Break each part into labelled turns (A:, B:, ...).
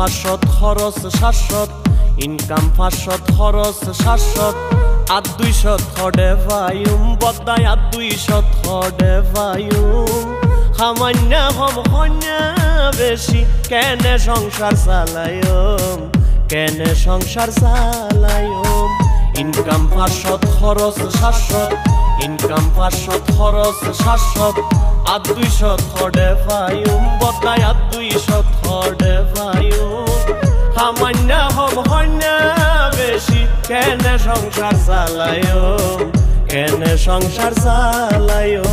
A: 500 খরচ 700 ইনকাম 500 খরচ 700 আর 200 থডে ভাইম বদাই আর 200 থডে ভাইম সামান্য হম হন্যা বেশি কেনে সংসার চালায়ম কেনে সংসার চালায়ম ইনকাম 500 খরচ 700 ইনকাম 500 খরচ 700 আর 200 থডে ভাইম বদাই আর 200 থডে ভাইম সামান্য হম হন্যা বেশি কেনে সংসার চালায়ম কেনে সংসার চালায়ম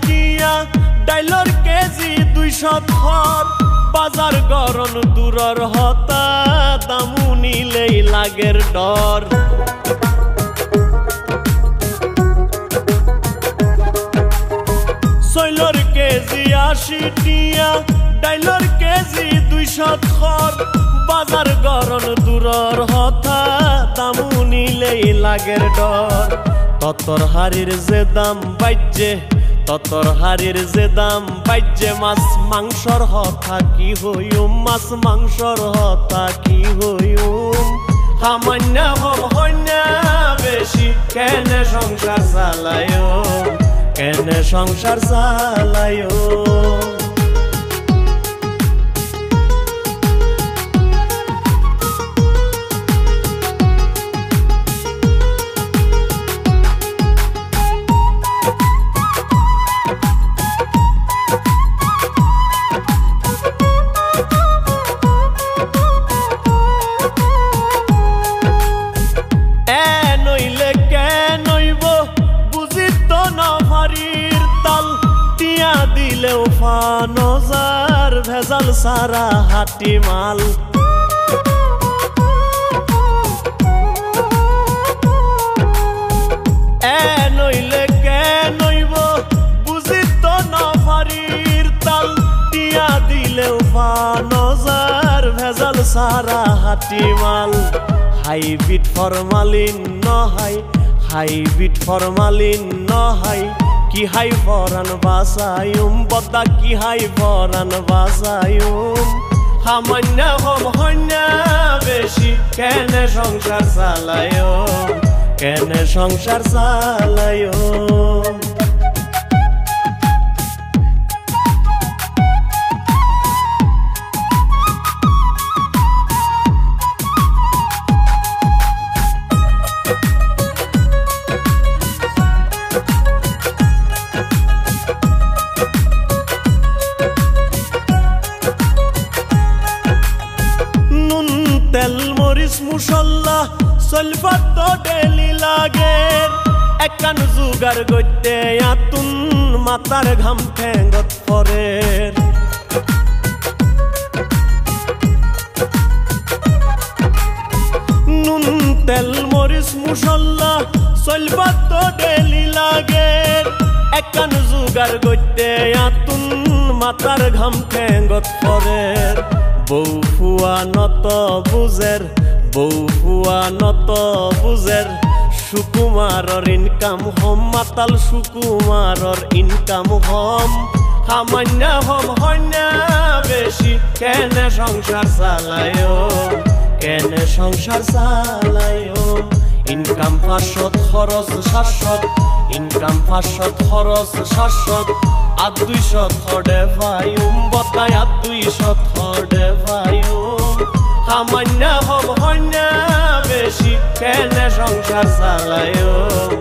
A: টিয়া ডাইলর কেজি 200 থর বাজার গরম দূরর হতা দামু নিলেই লাগের ডর সইলর কেজি 80 টিয়া ডাইলর কেজি 200 থর বাজার গরম দূরর হতা দামু নিলেই লাগের ডর ততর হাড়ির যে দাম বাইজে ততর হাড়ির যে দাম বাইজে মাছ মাংসর হতা কি হইম মাছ মাংসর হতা কি হইম সামান্য হম হন্যা বেশি কেনে সংসার চালায়ম কেনে সংসার চালায়ম দিলেও ফানজার ভেজাল সারা হাটি মাল এ নইলে কে নইব বুঝি তো নফারির তাল টিয়া দিলেও ফানজার ভেজাল সারা হাটি মাল হাইব্রিড ফরমালিন নহাই হাইব্রিড ফরমালিন নহাই কি হাই ফরান বাসায়ুম বদা কি হাই ফরান বাসায়ুম সামান্য হম হন্যা বেশি কেনে সংসার চালায়ম কেনে সংসার চালায়ম তেল মরিচ মুসল্লা সলফাত তো ডেলি লাগের একান জুগার গইতে আতুন মাতার ঘাম ঠেঙ্গত পরের নুন তেল মরিচ মুসল্লা সলফাত তো ডেলি লাগের একান জুগার গইতে আতুন মাতার ঘাম ঠেঙ্গত পরের বউ ফুয়া নত বুঝের বউ ফুয়া নত বুঝের সুকুমারর ইনকাম হম মাতাল সুকুমারর ইনকাম হম সামান্য হম হন্যা বেশি কেনে সংসার চালায়ম কেনে সংসার চালায়ম ইনকাম 500 খরচ 700 ইনকাম 500 খরচ 700 আর 200 থডে ভাইম বদাই আর 200 থডে ভাইম সামান্য হম হন্যা বেশি কেনে সংসার চালায়ম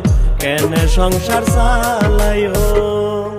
A: কেনে সংসার চালায়ম